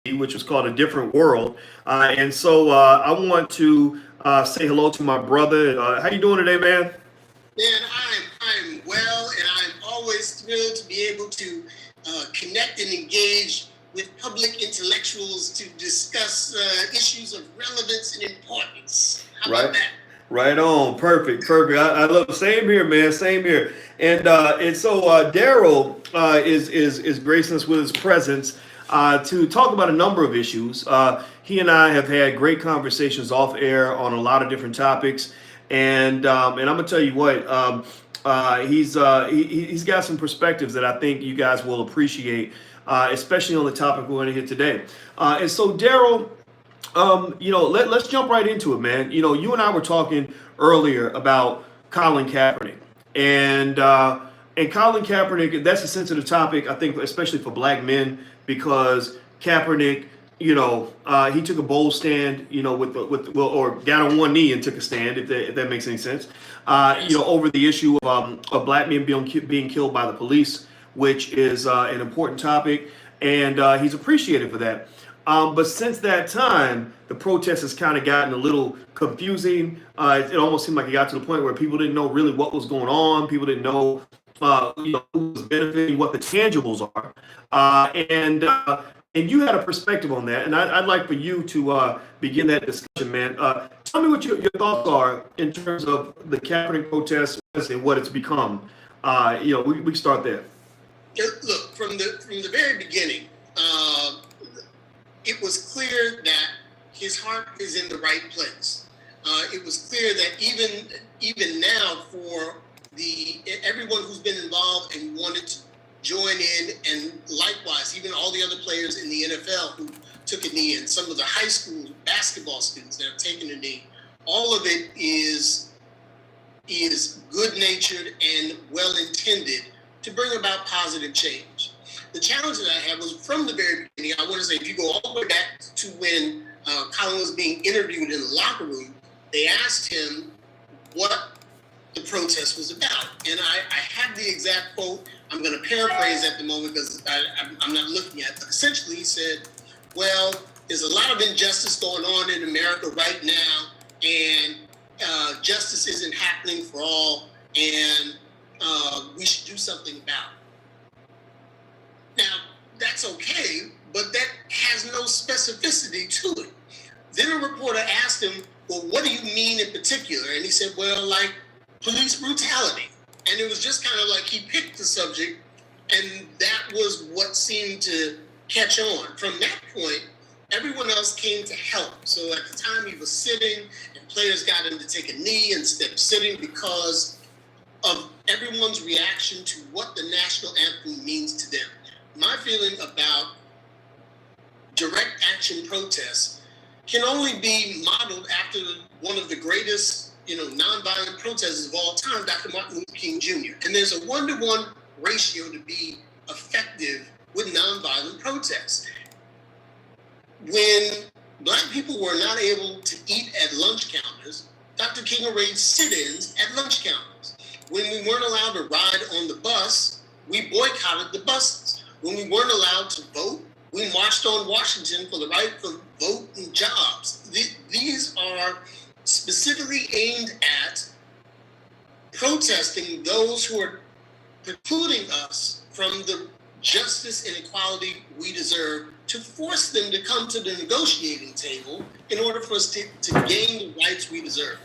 which was called A Different World. And so I want to say hello to my brother. How you doing today, man? Man, I'm well, and I'm always thrilled to be able to connect and engage with public intellectuals to discuss issues of relevance and importance. How about that? Right on. Perfect. Perfect. I love. Same here, man. Same here. And so Darryl is gracing us with his presence to talk about a number of issues. He and I have had great conversations off air on a lot of different topics, and I'm gonna tell you what. He's got some perspectives that I think you guys will appreciate, especially on the topic we're going to hit today. And so, Darryl, let's jump right into it, man. You and I were talking earlier about Colin Kaepernick, and Colin Kaepernick. That's a sensitive topic, I think, especially for Black men, because Kaepernick, he took a bold stand, or got on one knee and took a stand, if that makes any sense, over the issue of Black men being killed by the police, which is an important topic, and he's appreciated for that. But since that time, the protest has kind of gotten a little confusing. It almost seemed like it got to the point where people didn't know really what was going on. People didn't know, who was benefiting, what the tangibles are, and you had a perspective on that, and I'd like for you to begin that discussion, man. Tell me what your thoughts are in terms of the Kaepernick protest and what it's become. We can start there. Look, from the very beginning, it was clear that his heart is in the right place. It was clear that even now, for everyone who's been involved and wanted to join in, and likewise, even all the other players in the NFL who took a knee, and some of the high school basketball students that have taken a knee, all of it is good-natured and well-intended to bring about positive change. The challenge that I had was from the very beginning. I want to say, if you go all the way back to when Colin was being interviewed in the locker room, they asked him what the protest was about. And I have the exact quote. I'm going to paraphrase at the moment because I'm not looking at it. But essentially, he said, well, there's a lot of injustice going on in America right now, and justice isn't happening for all, and we should do something about it. Now, that's okay, but that has no specificity to it. Then a reporter asked him, well, what do you mean in particular? And he said, well, like police brutality. And it was just kind of like he picked the subject, and that was what seemed to catch on. From that point, everyone else came to help. So at the time he was sitting, and players got him to take a knee instead of sitting because of everyone's reaction to what the national anthem means to them. My feeling about direct action protests can only be modeled after one of the greatest, nonviolent protesters of all time, Dr. Martin Luther King Jr. And there's a 1-to-1 ratio to be effective with nonviolent protests. When Black people were not able to eat at lunch counters, Dr. King arranged sit-ins at lunch counters. When we weren't allowed to ride on the bus, we boycotted the buses. When we weren't allowed to vote, we marched on Washington for the right to vote and jobs. These are specifically aimed at protesting those who are precluding us from the justice and equality we deserve, to force them to come to the negotiating table in order for us to gain the rights we deserve.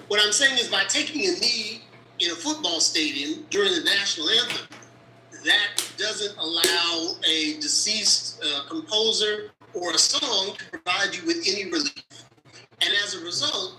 What I'm saying is, by taking a knee in a football stadium during the national anthem, that doesn't allow a deceased composer or a song to provide you with any relief. And as a result,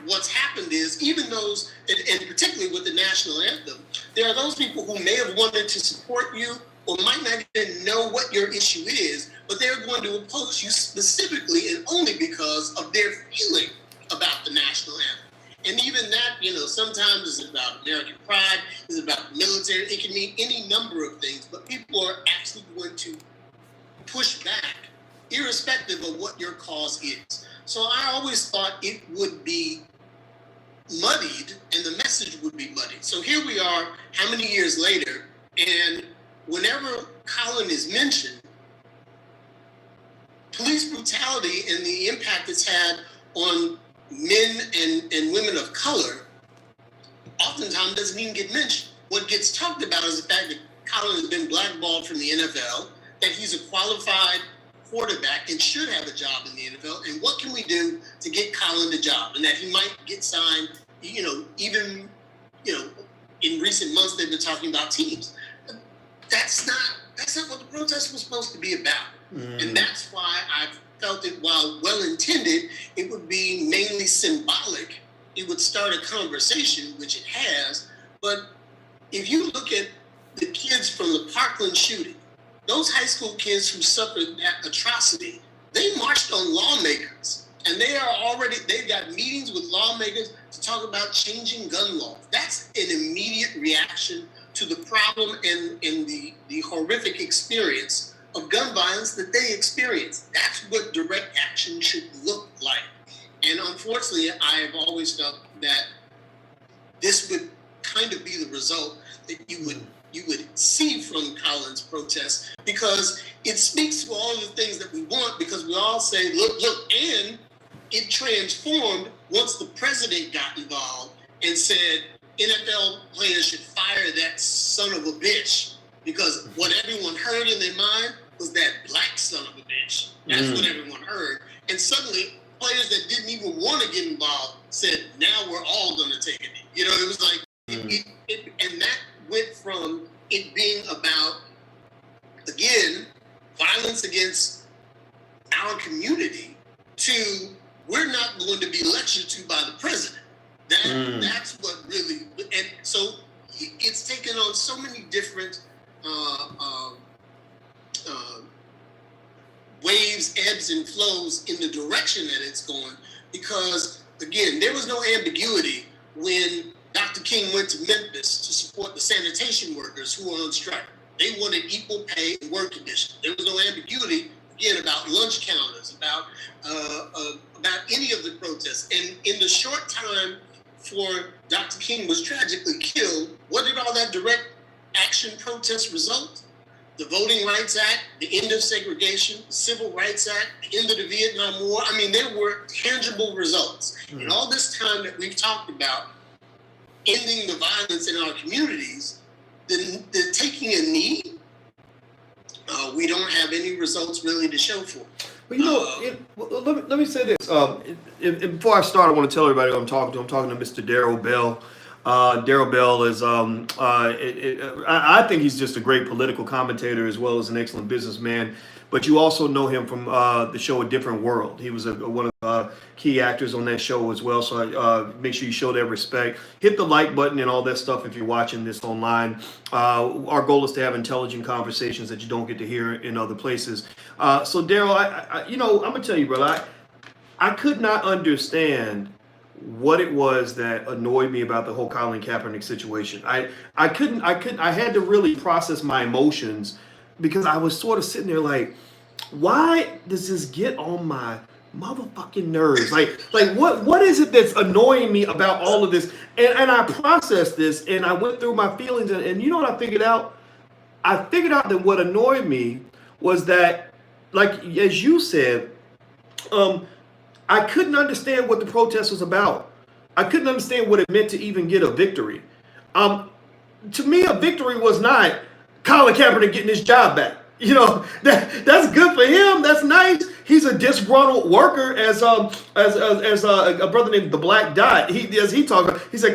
what's happened is, even those, and particularly with the national anthem, there are those people who may have wanted to support you or might not even know what your issue is, but they're going to oppose you specifically and only because of their feeling about the national anthem. And even that, sometimes is about American pride, is about the military. It can mean any number of things, but people are actually going to push back, irrespective of what your cause is. So I always thought it would be muddied and the message would be muddied. So here we are, how many years later, and whenever Colin is mentioned, police brutality and the impact it's had on men and women of color oftentimes doesn't even get mentioned. What gets talked about is the fact that Colin has been blackballed from the NFL, that he's a qualified quarterback and should have a job in the NFL, and what can we do to get Colin the job, and that he might get signed, even in recent months they've been talking about teams. That's not what the protest was supposed to be about. And that's why I've felt it, while well-intended, it would be mainly symbolic. It would start a conversation, which it has. But if you look at the kids from the Parkland shooting, those high school kids who suffered that atrocity, they marched on lawmakers. And they've got meetings with lawmakers to talk about changing gun laws. That's an immediate reaction to the problem and the horrific experience of gun violence that they experience. That's what direct action should look like. And unfortunately, I have always felt that this would kind of be the result that you would see from Colin's protest, because it speaks to all the things that we want, because we all say, look, and it transformed once the president got involved and said NFL players should fire that son of a bitch, because what everyone heard in their mind was that black son of a bitch. That's what everyone heard. And suddenly, players that didn't even want to get involved said, now we're all going to take it. It was like, and that went from it being about, again, violence against our community to we're not going to be lectured to by the president. That's what really, and so it's taken on so many different waves, ebbs and flows in the direction that it's going, because, again, there was no ambiguity when Dr. King went to Memphis to support the sanitation workers who were on strike. They wanted equal pay and work conditions. There was no ambiguity, again, about lunch counters, about any of the protests. And in the short time before Dr. King was tragically killed, what did all that direct action protest result? The Voting Rights Act, the end of segregation, the Civil Rights Act, the end of the Vietnam War. I mean, there were tangible results. And all this time that we've talked about ending the violence in our communities, the taking a knee, we don't have any results really to show for. Well, let me say this. Before I start, I want to tell everybody who I'm talking to. I'm talking to Mr. Darryl Bell. Darryl Bell is, I think he's just a great political commentator as well as an excellent businessman. But you also know him from the show A Different World. He was one of the key actors on that show as well. So make sure you show that respect. Hit the like button and all that stuff if you're watching this online. Our goal is to have intelligent conversations that you don't get to hear in other places. So Darryl, I'm gonna tell you, brother, I could not understand what it was that annoyed me about the whole Colin Kaepernick situation. I had to really process my emotions, because I was sort of sitting there like, why does this get on my motherfucking nerves? Like what is it that's annoying me about all of this? And I processed this and I went through my feelings, and you know what I figured out? I figured out that what annoyed me was that, like, as you said, I couldn't understand what the protest was about. I couldn't understand what it meant to even get a victory. To me, a victory was not Colin Kaepernick getting his job back. That's good for him. That's nice. He's a disgruntled worker, as a brother named the Black Dot. He said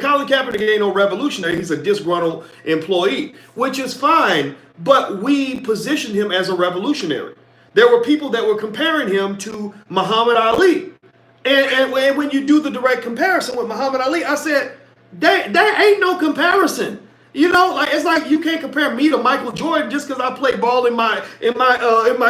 Colin Kaepernick ain't no revolutionary. He's a disgruntled employee, which is fine. But we positioned him as a revolutionary. There were people that were comparing him to Muhammad Ali. And when you do the direct comparison with Muhammad Ali, I said, there ain't no comparison. It's like you can't compare me to Michael Jordan just because I play ball in my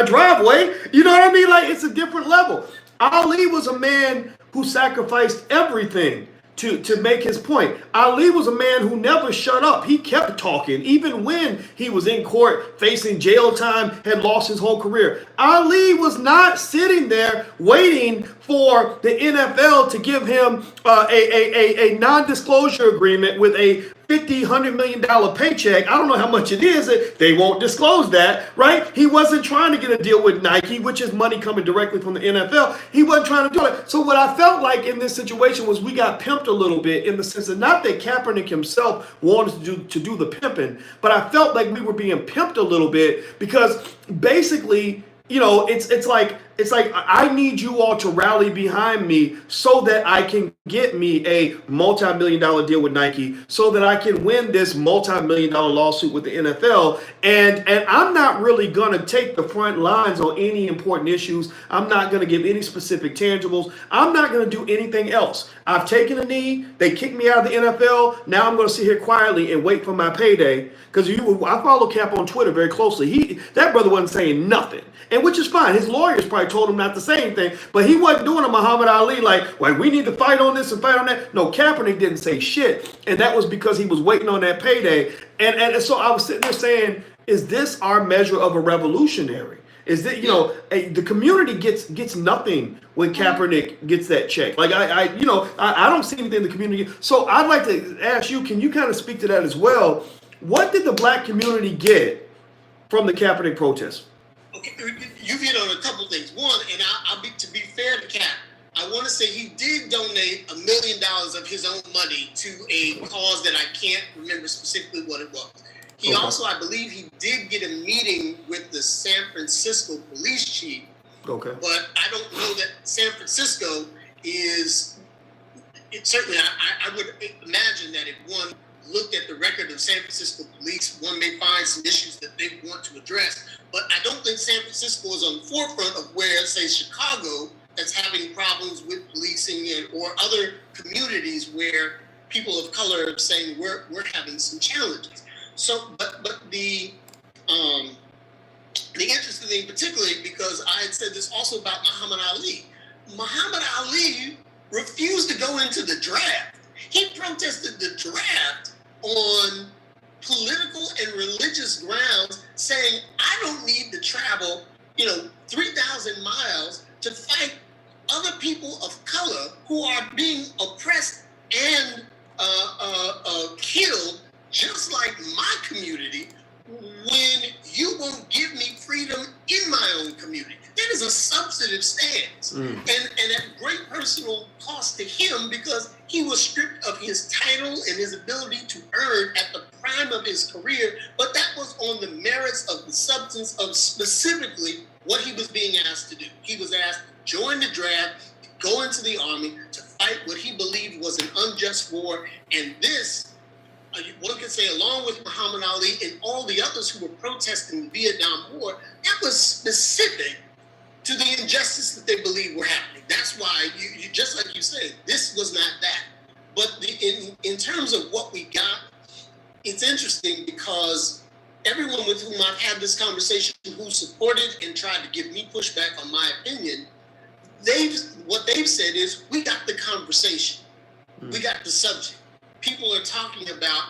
driveway. You know what I mean? Like, it's a different level. Ali was a man who sacrificed everything to make his point. Ali was a man who never shut up. He kept talking, even when he was in court facing jail time, had lost his whole career. Ali was not sitting there waiting for the NFL to give him a non-disclosure agreement with a $100 million paycheck. I don't know how much it is. They won't disclose that, right? He wasn't trying to get a deal with Nike, which is money coming directly from the NFL. He wasn't trying to do it. So what I felt like in this situation was we got pimped a little bit, in the sense that not that Kaepernick himself wanted to do the pimping, but I felt like we were being pimped a little bit, because basically, you know, it's like I need you all to rally behind me so that I can get me a multi-million-dollar deal with Nike, so that I can win this multi-million-dollar lawsuit with the NFL. And I'm not really gonna take the front lines on any important issues. I'm not gonna give any specific tangibles. I'm not gonna do anything else. I've taken a knee. They kicked me out of the NFL. Now I'm gonna sit here quietly and wait for my payday. Because I follow Cap on Twitter very closely. That brother wasn't saying nothing. And which is fine. His lawyers probably told him not to say anything, but he wasn't doing a Muhammad Ali like, well, we need to fight on this and fight on that. No, Kaepernick didn't say shit. And that was because he was waiting on that payday. And so I was sitting there saying, is this our measure of a revolutionary? Is that, you know, the community gets nothing when Kaepernick gets that check. Like I don't see anything in the community. So I'd like to ask you, can you kind of speak to that as well? What did the black community get from the Kaepernick protest? Okay, you've hit on a couple things. One, and I'll be, to be fair to Cap, I want to say he did donate $1 million of his own money to a cause that I can't remember specifically what it was. He also, I believe, he did get a meeting with the San Francisco police chief. Okay. But I don't know that San Francisco is. It certainly, I would imagine that if one looked at the record of San Francisco police, one may find some issues that they want to address. But I don't think San Francisco is on the forefront of where, say, Chicago, that's having problems with policing, or other communities where people of color are saying we're having some challenges. So, but the interesting thing, particularly because I had said this also about Muhammad Ali. Muhammad Ali refused to go into the draft. He protested the draft on political and religious grounds, saying, I don't need to travel, 3,000 miles to fight other people of color who are being oppressed and killed, just like my community, when you won't give me freedom in my own community. That is a substantive stance, and at great personal cost to him, because he was stripped of his title and his ability to earn at the prime of his career, but that was on the merits of the substance of specifically what he was being asked to do. He was asked to join the draft, to go into the army, to fight what he believed was an unjust war, and this, one could say, along with Muhammad Ali and all the others who were protesting the Vietnam War, that was specific to the injustice that they believed were happening. That's why, you just like you said, this was not that. But in terms of what we got, it's interesting because everyone with whom I've had this conversation who supported and tried to give me pushback on my opinion, what they've said is, we got the conversation. We got the subject. People are talking about,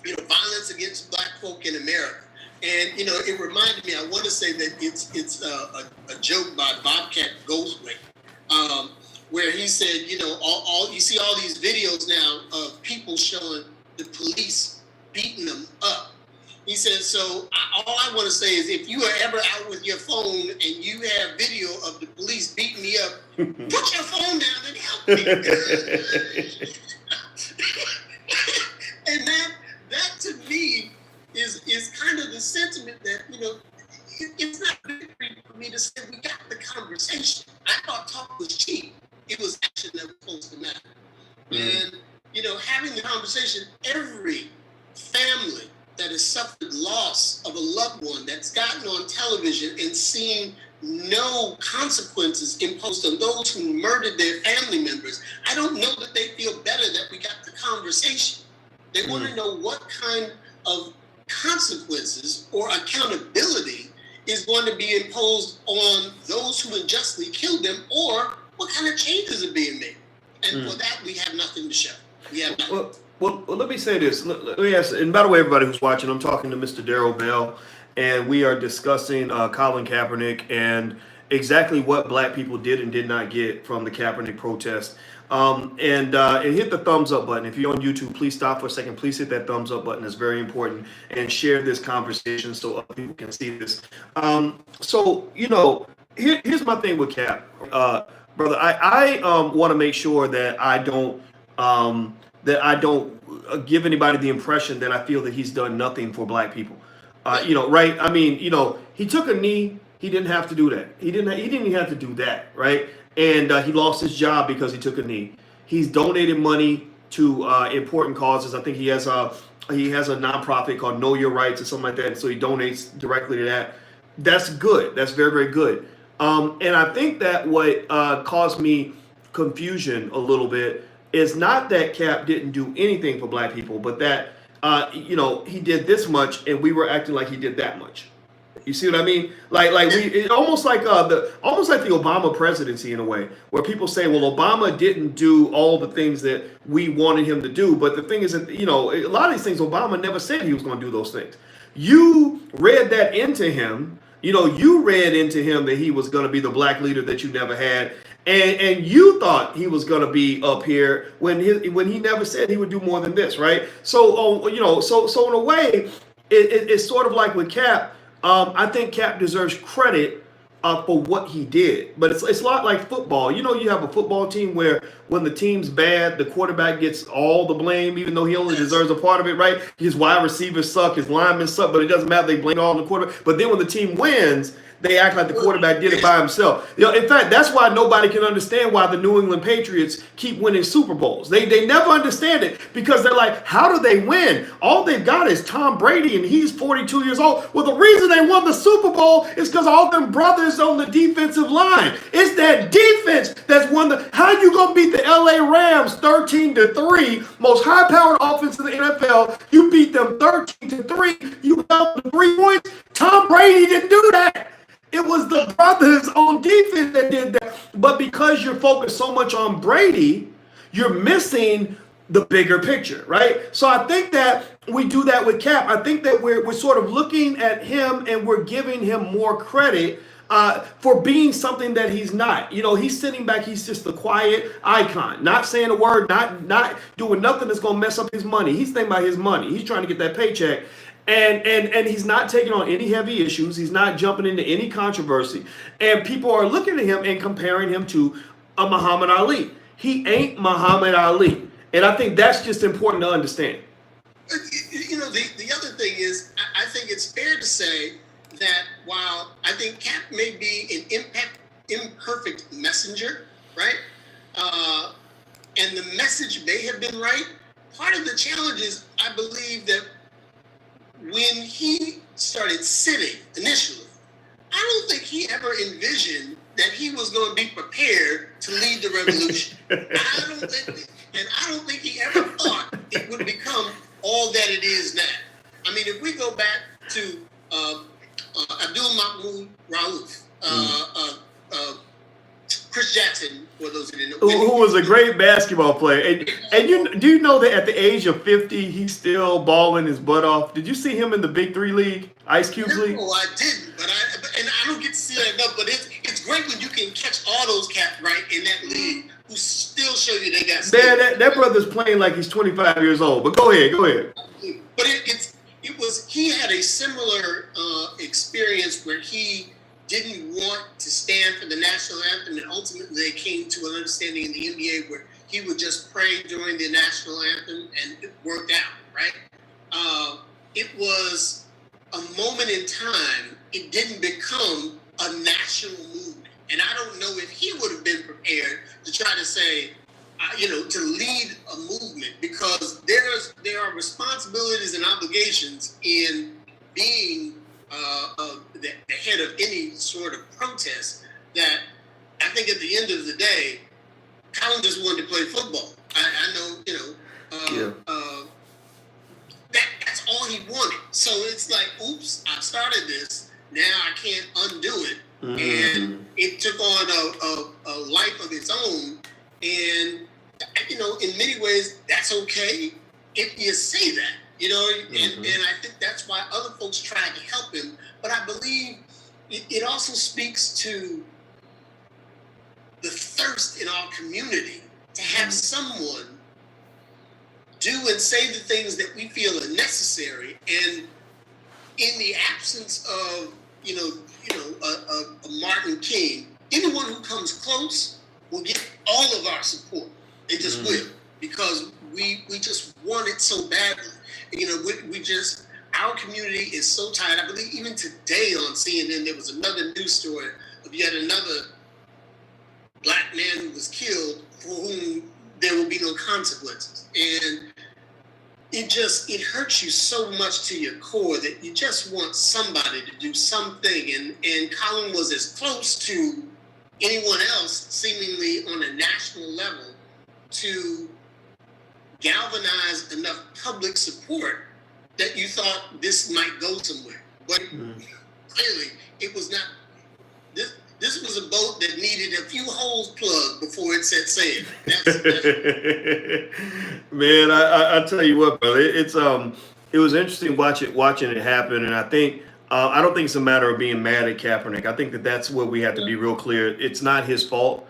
violence against Black folk in America. And, it reminded me, I want to say that it's a joke by Bobcat Goldthwait, where he said, all you see all these videos now of people showing the police beating them up. He said, so all I want to say is, if you are ever out with your phone and you have video of the police beating me up, put your phone down and help me. And that to me is kind of the sentiment that, it's not victory for me to say we got the conversation. I thought talk was cheap. It was action that was supposed to matter. And, having the conversation, every family that has suffered loss of a loved one that's gotten on television and seen no consequences imposed on those who murdered their family members, I don't know that they feel better that we got the conversation. They want to know what kind of consequences or accountability is going to be imposed on those who unjustly killed them, or what kind of changes are being made. And for that, we have nothing to show. We have nothing. Well, let me say this. Let me ask, and by the way, everybody who's watching, I'm talking to Mr. Darryl Bell. and we are discussing Colin Kaepernick and exactly what black people did and did not get from the Kaepernick protest. And hit the thumbs up button. If you're on YouTube, please stop for a second. Please hit that thumbs up button. It's very important. And share this conversation so other people can see this. Here's my thing with Cap, brother. I want to make sure that I don't give anybody the impression that I feel that he's done nothing for black people. Right? I mean, he took a knee. He didn't have to do that. He didn't even have to do that, right? And he lost his job because he took a knee. He's donated money to important causes. I think he has a nonprofit called Know Your Rights or something like that. So he donates directly to that. That's good. That's very, very good. And I think that what caused me confusion a little bit is not that Cap didn't do anything for black people, but that he did this much and we were acting like he did that much. You see what I mean? Almost like the Obama presidency in a way, where people say, well, Obama didn't do all the things that we wanted him to do. But the thing is that, a lot of these things, Obama never said he was going to do those things. You read that into him. You read into him that he was going to be the black leader that you never had. And you thought he was going to be up here when he never said he would do more than this, right? So in a way, it's sort of like with Cap. I think Cap deserves credit for what he did, but it's a lot like football. You have a football team where when the team's bad, the quarterback gets all the blame, even though he only deserves a part of it, right? His wide receivers suck, his linemen suck, but it doesn't matter. They blame it all on the quarterback. But then when the team wins, they act like the quarterback did it by himself. In fact, that's why nobody can understand why the New England Patriots keep winning Super Bowls. They never understand it because they're like, how do they win? All they've got is Tom Brady, and he's 42 years old. Well, the reason they won the Super Bowl is because all them brothers on the defensive line. It's that defense that's won the. How you gonna beat the LA Rams 13-3, most high-powered offense in the NFL? You beat them 13-3. You held the 3 points. Tom Brady didn't do that. It was the brothers on defense that did that. But because you're focused so much on Brady, you're missing the bigger picture, right? So I think that we do that with Cap. I think that we're sort of looking at him and we're giving him more credit for being something that he's not. He's sitting back. He's just a quiet icon, not saying a word, not doing nothing that's going to mess up his money. He's thinking about his money. He's trying to get that paycheck. And he's not taking on any heavy issues. He's not jumping into any controversy. And people are looking at him and comparing him to a Muhammad Ali. He ain't Muhammad Ali. And I think that's just important to understand. The other thing is, I think it's fair to say that while I think Cap may be an imperfect messenger, right? And the message may have been right. Part of the challenge is, I believe that when he started sitting initially, I don't think he ever envisioned that he was going to be prepared to lead the revolution. I don't think he ever thought it would become all that it is now. I mean, if we go back to Abdul Mahmoud Rauf, Chris Jackson, for those who didn't know, who was a great basketball player, and do you know that at the age of 50, he's still balling his butt off? Did you see him in the Big Three League, Ice Cube's league? No, I didn't, but I don't get to see that enough. But it's great when you can catch all those cats right in that league who still show you they got. Man, that brother's playing like he's 25 years old. But go ahead. But he had a similar experience where he didn't want to stand for the national anthem, and ultimately they came to an understanding in the NBA where he would just pray during the national anthem, and it worked out, right? It was a moment in time. It didn't become a national movement, and I don't know if he would have been prepared to try to say, to lead a movement, because there are responsibilities and obligations in being the head of any sort of protest that I think at the end of the day, Colin just wanted to play football. I know, that's all he wanted. So it's like, oops, I started this. Now I can't undo it. Mm-hmm. And it took on a life of its own. And, in many ways, that's okay if you say that. You know, and I think that's why other folks tried to help him. But I believe it also speaks to the thirst in our community to have someone do and say the things that we feel are necessary. And in the absence of, a Martin King, anyone who comes close will get all of our support. They just will, because we just want it so badly. You know, our community is so tired. I believe even today on CNN, there was another news story of yet another Black man who was killed for whom there will be no consequences. And it hurts you so much to your core that you just want somebody to do something. And Colin was as close to anyone else, seemingly on a national level, to galvanize enough public support that you thought this might go somewhere. But clearly, it was not. This was a boat that needed a few holes plugged before it set sail. Man, I tell you what, brother, it was interesting watching it happen, and I think I don't think it's a matter of being mad at Kaepernick. I think that's where we have to be real clear. It's not his fault.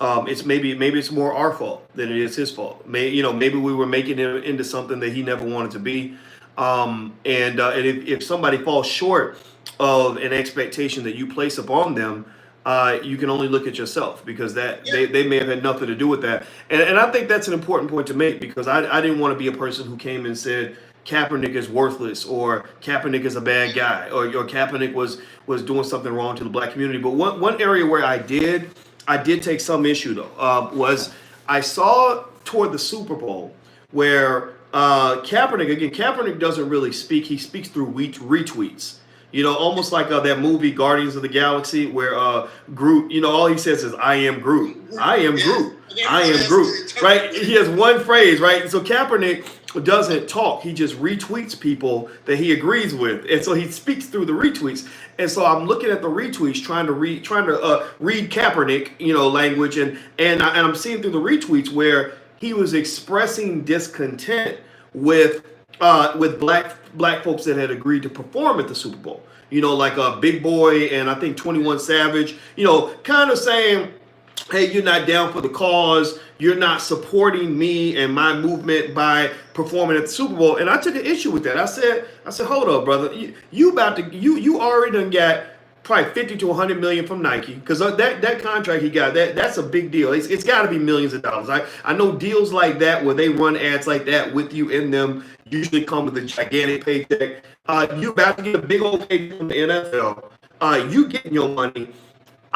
It's maybe it's more our fault than it is his fault. Maybe we were making him into something that he never wanted to be. And if somebody falls short of an expectation that you place upon them, you can only look at yourself, because they may have had nothing to do with that. And I think that's an important point to make, because I didn't want to be a person who came and said Kaepernick is worthless, or Kaepernick is a bad guy, or Kaepernick was doing something wrong to the Black community. But one area where I did take some issue, though, was I saw toward the Super Bowl where Kaepernick doesn't really speak. He speaks through retweets. Almost like that movie Guardians of the Galaxy, where Groot, all he says is, "I am Groot. I am Groot. I am Groot." Right? He has one phrase, right? So Kaepernick doesn't talk. He just retweets people that he agrees with, and so he speaks through the retweets. And so I'm looking at the retweets, trying to read Kaepernick, language, and I'm seeing through the retweets where he was expressing discontent with black folks that had agreed to perform at the Super Bowl. Like Big Boy and I think 21 Savage, kind of saying, hey, you're not down for the cause. You're not supporting me and my movement by performing at the Super Bowl. And I took an issue with that. I said, hold up, brother. You already done got probably 50 to 100 million from Nike, because that contract he got, that's a big deal. It's got to be millions of dollars. I know deals like that where they run ads like that with you in them usually come with a gigantic paycheck. You about to get a big old paycheck from the NFL. You getting your money.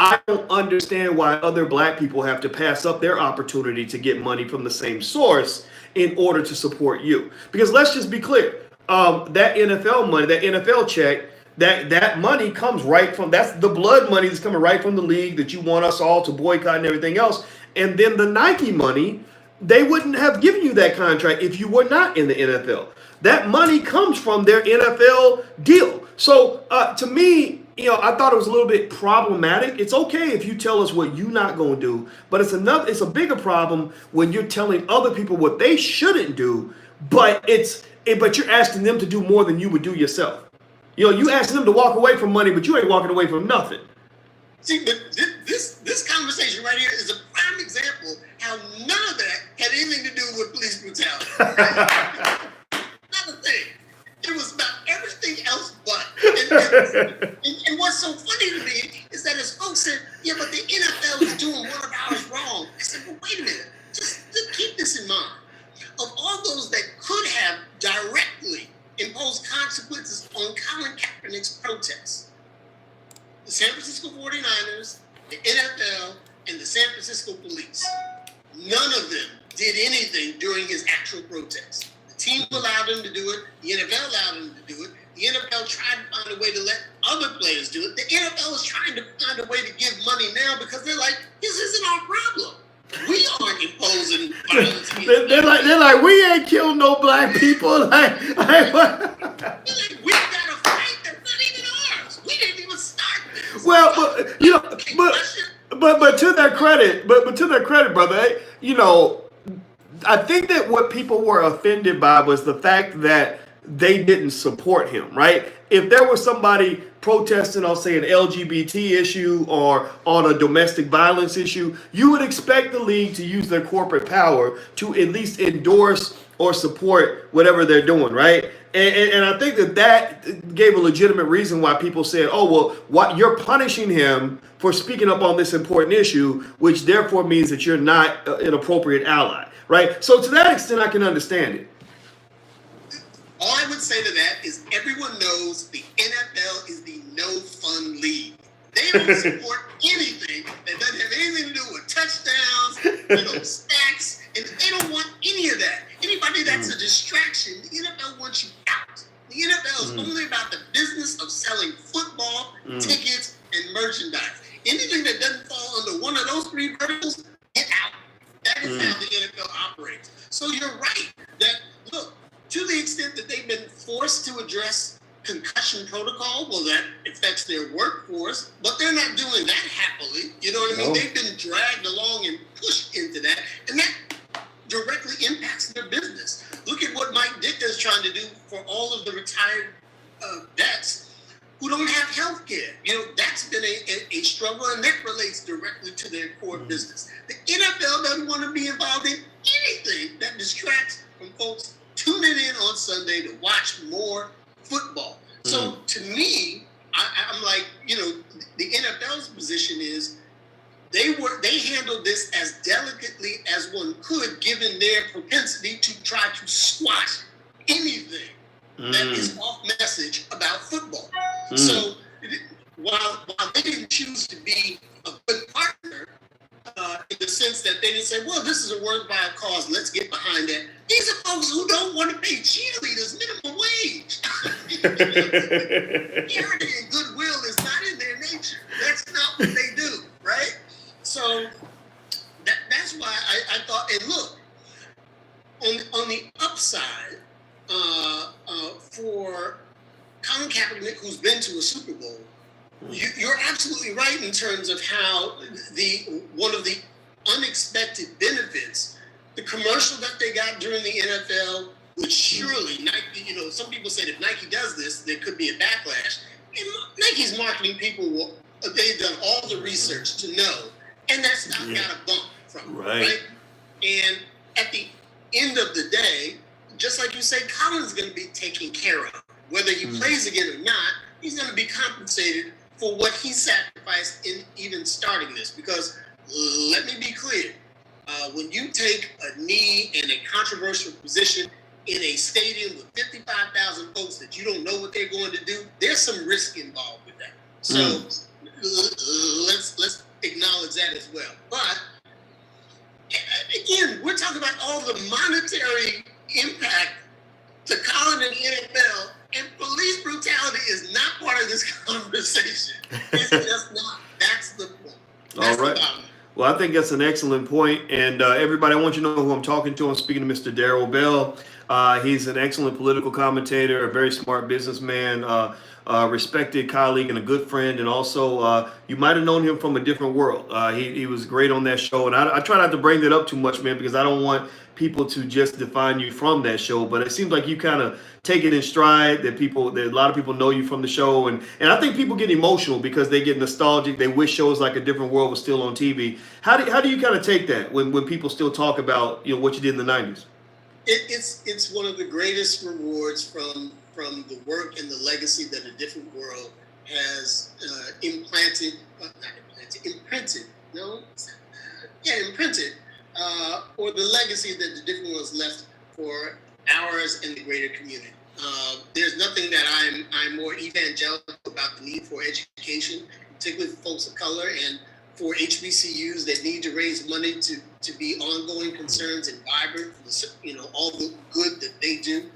I don't understand why other Black people have to pass up their opportunity to get money from the same source in order to support you. Because let's just be clear, that NFL money, that NFL check, that money comes right from, that's the blood money that's coming right from the league that you want us all to boycott and everything else. And then the Nike money, they wouldn't have given you that contract if you were not in the NFL. That money comes from their NFL deal. So to me, I thought it was a little bit problematic. It's okay if you tell us what you're not going to do, but it's a bigger problem when you're telling other people what they shouldn't do, but you're asking them to do more than you would do yourself. You asking them to walk away from money, but you ain't walking away from nothing. See, but this conversation right here is a prime example how none of that had anything to do with police brutality. Not a thing. It was about everything else but. And what's so funny to me is that as folks said, yeah, but the NFL is doing one of ours wrong. I said, well, wait a minute. Just keep this in mind. Of all those that could have directly imposed consequences on Colin Kaepernick's protests, the San Francisco 49ers, the NFL, and the San Francisco police, none of them did anything during his actual protest. The team allowed him to do it. The NFL allowed him to do it. The NFL tried to find a way to let other players do it. The NFL is trying to find a way to give money now because they're like, this isn't our problem. We aren't imposing violence. They're like, we ain't killed no Black people. We got a fight that's not even ours. We didn't even start this. Well, but to their credit, brother, I think that what people were offended by was the fact that they didn't support him, right? If there was somebody protesting on, say, an LGBT issue or on a domestic violence issue, you would expect the league to use their corporate power to at least endorse or support whatever they're doing, right? And I think that gave a legitimate reason why people said, oh, well, what, you're punishing him for speaking up on this important issue, which therefore means that you're not an appropriate ally, right? So to that extent, I can understand it. All I would say to that is everyone knows the NFL is the no-fun league. They don't support anything that doesn't have anything to do with touchdowns, sacks, and they don't want any of that. Anybody that's a distraction, the NFL wants you out. The NFL is only about the business of selling football, tickets, and merchandise. Anything that doesn't fall under one of those three verticals, get out. That is how the NFL operates. So you're right that, look, to the extent that they've been forced to address concussion protocol, well, that affects their workforce, but they're not doing that happily. You know what I mean? They've been dragged along and pushed into that, and that directly impacts their business. Look at what Mike Ditka is trying to do for all of the retired vets who don't have health care. That's been a struggle, and that relates directly to their core business. The NFL doesn't want to be involved in anything that distracts from folks tuning in on Sunday to watch more football. So to me, I'm like, the NFL's position is they handled this as delicately as one could, given their propensity to try to squash anything that is off message about football. So while they didn't choose to be a good partner, in the sense that they didn't say, well, this is a worthwhile cause, let's get behind that. These are folks who don't want to pay cheerleaders minimum wage. Charity and goodwill is not in their nature. That's not what they do, right? So that's why I thought, and look, on the upside, for Colin Kaepernick, who's been to a Super Bowl, you're absolutely right in terms of how one of the unexpected benefits, the commercial that they got during the NFL, which surely Nike, some people said if Nike does this, there could be a backlash. And Nike's marketing people they've done all the research to know, and that's not got a bump from it, right? And at the end of the day, just like you say, Colin's going to be taken care of. Whether he plays again or not, he's going to be compensated for what he sacrificed in even starting this. Because let me be clear, when you take a knee in a controversial position in a stadium with 55,000 folks that you don't know what they're going to do, there's some risk involved with that. So let's acknowledge that as well. But again, we're talking about all the monetary impact to Colin and the NFL, and police brutality is not part of this conversation. It's just not. That's the point. That's all right. Well, I think that's an excellent point. And everybody, I want you to know who I'm talking to. I'm speaking to Mr. Darryl Bell. He's an excellent political commentator, a very smart businessman, respected colleague, and a good friend. And also, you might have known him from a different world. He was great on that show. And I try not to bring that up too much, man, because I don't want people to just define you from that show. But it seems like you kind of take it in stride, that a lot of people know you from the show. And I think people get emotional because they get nostalgic. They wish shows like A Different World was still on TV. How do you kind of take that when people still talk about what you did in the 90s? It's one of the greatest rewards from the work and the legacy that A Different World has imprinted, or the legacy that The Different World has left for ours and the greater community. There's nothing that I'm more evangelical about the need for education, particularly for folks of color and for HBCUs that need to raise money to be ongoing concerns and vibrant for all the good that they do.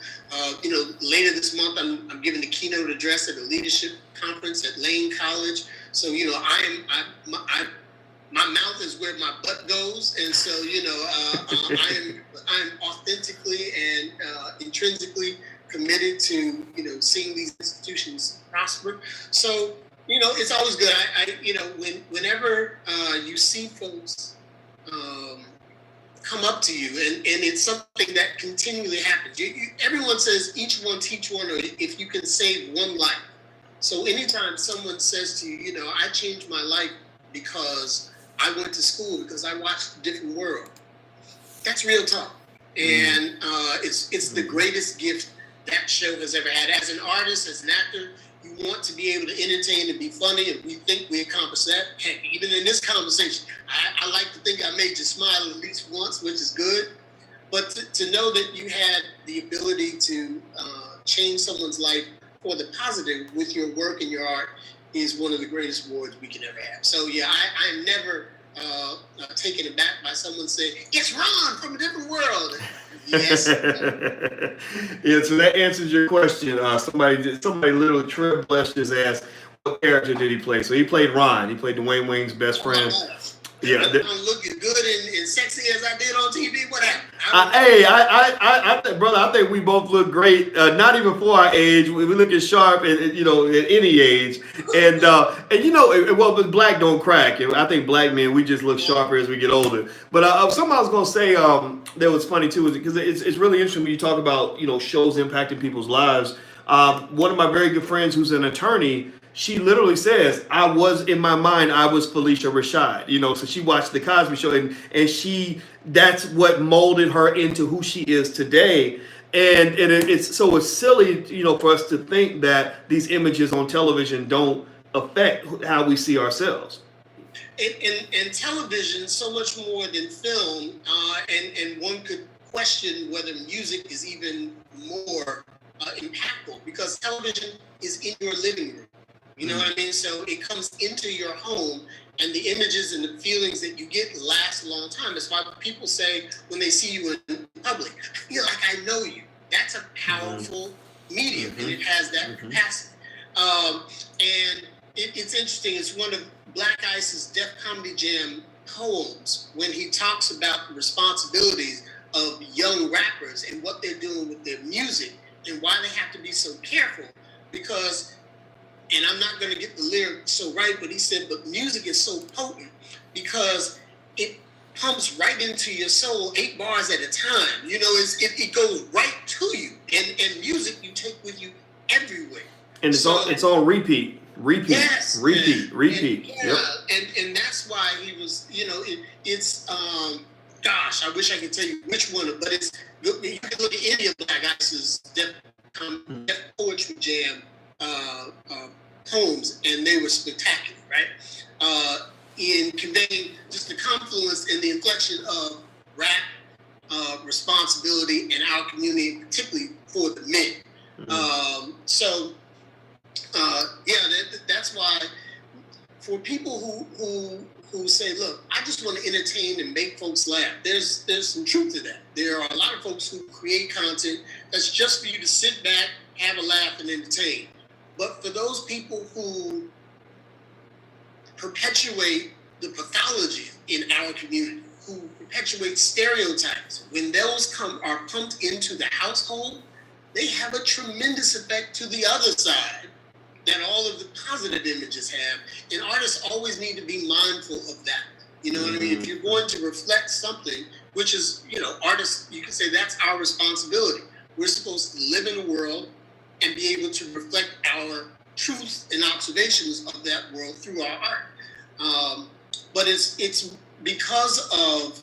Later this month, I'm giving a keynote address at a leadership conference at Lane College. So my mouth is where my butt goes, and so I'm authentically and intrinsically committed to seeing these institutions prosper. So it's always good. Whenever you see folks come up to you, and it's something that continually happens. Everyone says each one teach one, or if you can save one life. So anytime someone says to you, you know, I changed my life because I went to school, because I watched A Different World, that's real talk. And it's the greatest gift that show has ever had. As an artist, as an actor, you want to be able to entertain and be funny, and we think we accomplish that. Heck, even in this conversation, I like to think I made you smile at least once, which is good. But to know that you had the ability to change someone's life for the positive with your work and your art is one of the greatest awards we can ever have. So yeah, I'm never taken aback by someone saying, it's Ron from A Different World. Yes. Yeah, so that answers your question. Somebody literally blessed his ass. What character did he play? So he played Ron. He played Dwayne Wayne's best friend. Yeah, I'm looking good and sexy as I did on TV. What happened? Brother, I think we both look great. Not even for our age, we look as sharp, and you know, at any age. And you know, well, but black don't crack. I think black men, we just look sharper as we get older. But something I was gonna say that was funny too, is because it's really interesting when you talk about, you know, shows impacting people's lives. One of my very good friends, who's an attorney, she literally says, I was Felicia Rashad, you know, so she watched the Cosby Show, and that's what molded her into who she is today. And it's silly, you know, for us to think that these images on television don't affect how we see ourselves. And television, so much more than film, and one could question whether music is even more impactful, because television is in your living room. You know what I mean? So it comes into your home, and the images and the feelings that you get last a long time. That's why people say when they see you in public, I feel like I know you. That's a powerful medium, and it has that capacity. And it's interesting. It's one of Black Ice's Def Comedy Jam poems when he talks about the responsibilities of young rappers and what they're doing with their music and why they have to be so careful, because, and I'm not going to get the lyric so right, but he said, but music is so potent because it pumps right into your soul 8 bars at a time. You know, it goes right to you. And music you take with you everywhere. And it's on repeat. Yes. Repeat. And, yeah, Yep. And that's why he was, you know, it's gosh, I wish I could tell you which one, but it's, you can look at any of Black Ice's Def Poetry Jam poems, and they were spectacular, right? In conveying just the confluence and the inflection of rap, responsibility in our community, particularly for the men. That's why for people who say, look, I just want to entertain and make folks laugh, there's some truth to that. There are a lot of folks who create content that's just for you to sit back, have a laugh, and entertain. But for those people who perpetuate the pathology in our community, who perpetuate stereotypes, when those are pumped into the household, they have a tremendous effect to the other side that all of the positive images have. And artists always need to be mindful of that. You know what I mean? If you're going to reflect something, which is, you know, artists, you can say that's our responsibility. We're supposed to live in a world and be able to reflect our truths and observations of that world through our art. But it's because of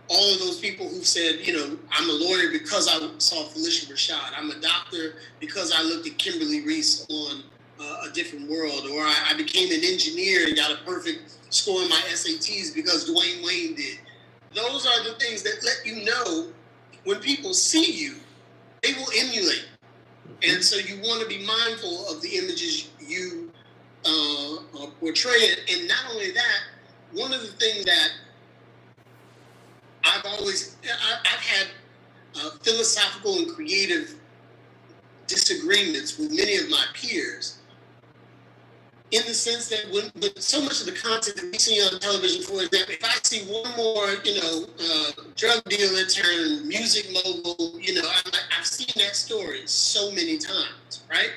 all of those people who said, you know, I'm a lawyer because I saw Felicia Rashad. I'm a doctor because I looked at Kimberly Reese on A Different World. Or I became an engineer and got a perfect score on my SATs because Dwayne Wayne did. Those are the things that let you know when people see you, they will emulate. And so you want to be mindful of the images you portray. And not only that, one of the things that I've had philosophical and creative disagreements with many of my peers, in the sense that when so much of the content that we see on television, for example, if I see one more, you know, drug dealer turned music mogul, you know, I've seen that story so many times, right?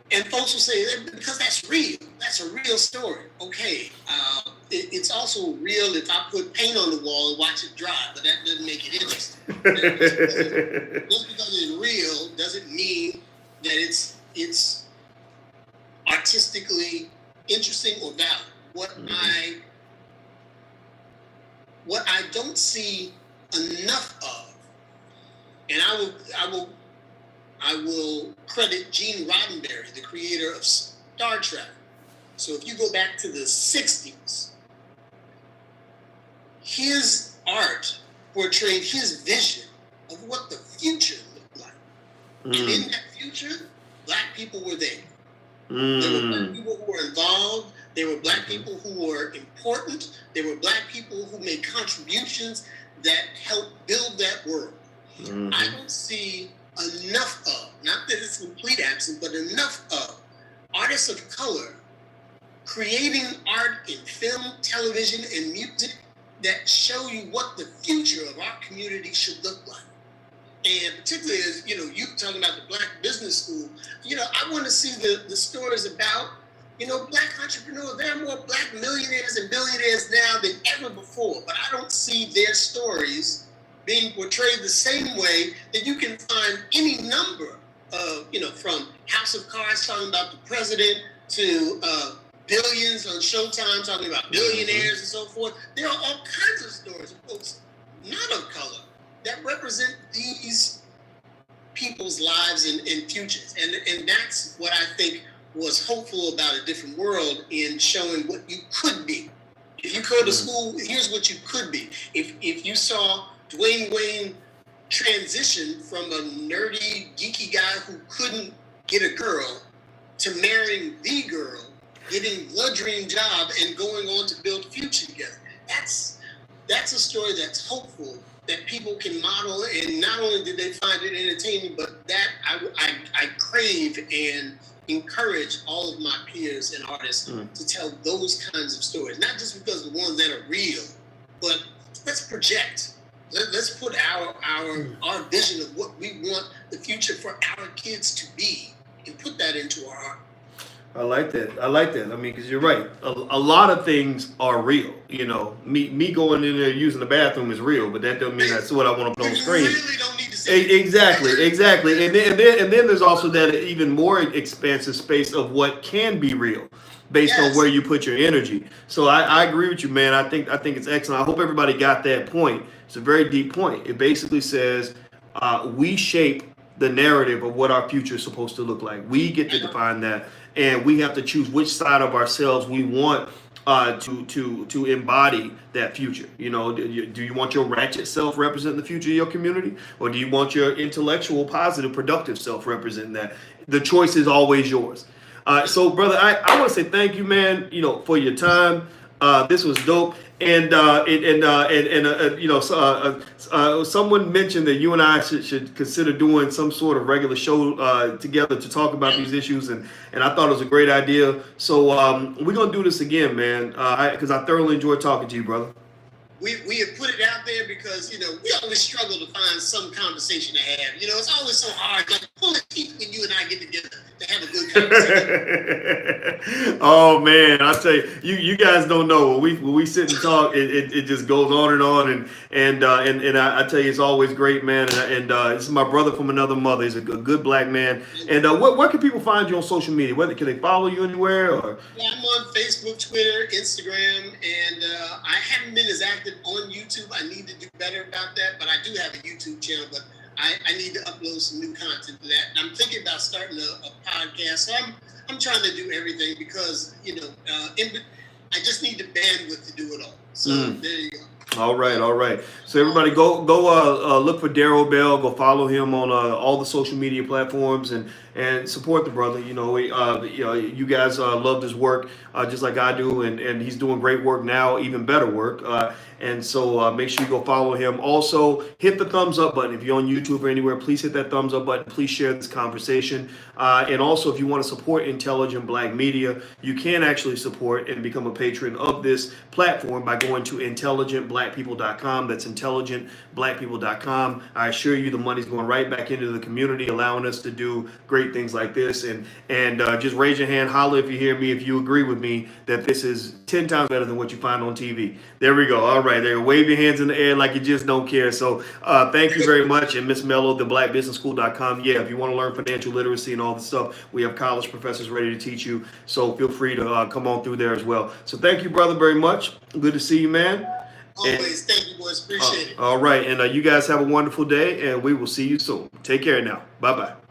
And folks will say, because that's real. That's a real story. Okay, it's also real if I put paint on the wall and watch it dry, but that doesn't make it interesting. Just because it's real doesn't mean that it's artistically interesting or valid. What I don't see enough of, and I will credit Gene Roddenberry, the creator of Star Trek. So if you go back to the 60s, his art portrayed his vision of what the future looked like. And in that future, black people were there. There were black people who were involved. There were black people who were important. There were black people who made contributions that helped build that world. I don't see enough of, not that it's complete absence, but enough of artists of color creating art in film, television, and music that show you what the future of our community should look like. And particularly as, you talking about the Black Business School, I want to see the stories about, black entrepreneurs. There are more black millionaires and billionaires now than ever before, but I don't see their stories being portrayed the same way that you can find any number of, from House of Cards talking about the president to Billions on Showtime talking about billionaires and so forth. There are all kinds of stories of folks not of color that represent these people's lives and futures. And that's what I think was hopeful about a different world in showing what you could be. If you go to school, here's what you could be. If you saw Dwayne Wayne transition from a nerdy, geeky guy who couldn't get a girl to marrying the girl, getting the dream job, and going on to build a future together. That's a story that's hopeful, that people can model, and not only did they find it entertaining, but that I crave and encourage all of my peers and artists to tell those kinds of stories. Not just because the ones that are real, but let's project. Let's put our vision of what we want the future for our kids to be, and put that into our art. I like that. I mean, because you're right. A lot of things are real. Me going in there using the bathroom is real, but that doesn't mean that's what I want to put on screen. You really don't need to say Exactly. And then there's also that even more expansive space of what can be real, based on where you put your energy. So I agree with you, man. I think it's excellent. I hope everybody got that point. It's a very deep point. It basically says we shape the narrative of what our future is supposed to look like. We get to define that, and we have to choose which side of ourselves we want to embody that future. Do you want your ratchet self representing the future of your community, or do you want your intellectual, positive, productive self representing that? The choice is always yours. So, brother, I want to say thank you, man. For your time. This was dope. And someone mentioned that you and I should consider doing some sort of regular show together to talk about these issues, and I thought it was a great idea. So we're gonna do this again, man, because I thoroughly enjoyed talking to you, brother. We have put it out there because we always struggle to find some conversation to have. It's always so hard, like pulling teeth when you and I get together to have a good conversation. Oh man, I tell you guys don't know when we sit and talk, it just goes on and on, and I tell you, it's always great, man. And this is my brother from another mother. He's a good black man. And where can people find you on social media? Can they follow you anywhere? Or? Yeah, I'm on Facebook, Twitter, Instagram, and I haven't been as active on YouTube. I need to do better about that, but I do have a YouTube channel, but I need to upload some new content to that. And I'm thinking about starting a podcast. So I'm trying to do everything because, I just need the bandwidth to do it all. So there you go. All right. So everybody go look for Darryl Bell. Go follow him on all the social media platforms and support the brother. You guys loved his work just like I do, and he's doing great work now, even better work. And so make sure you go follow him. Also, hit the thumbs up button. If you're on YouTube or anywhere, please hit that thumbs up button. Please share this conversation. And also, if you want to support intelligent black media, you can actually support and become a patron of this platform by going to intelligentblackmedia.com. intelligentblackpeople.com. That's intelligentblackpeople.com. I assure you the money's going right back into the community, allowing us to do great things like this. And just raise your hand, holler if you hear me, if you agree with me that this is 10 times better than what you find on TV. There we go. All right, there. Wave your hands in the air like you just don't care. So thank you very much. And Miss Mello, theblackbusinessschool.com. Yeah, if you want to learn financial literacy and all this stuff, we have college professors ready to teach you. So feel free to come on through there as well. So thank you, brother, very much. Good to see you, man. Always. Thank you, boys. Appreciate it. All right. And you guys have a wonderful day, and we will see you soon. Take care now. Bye-bye.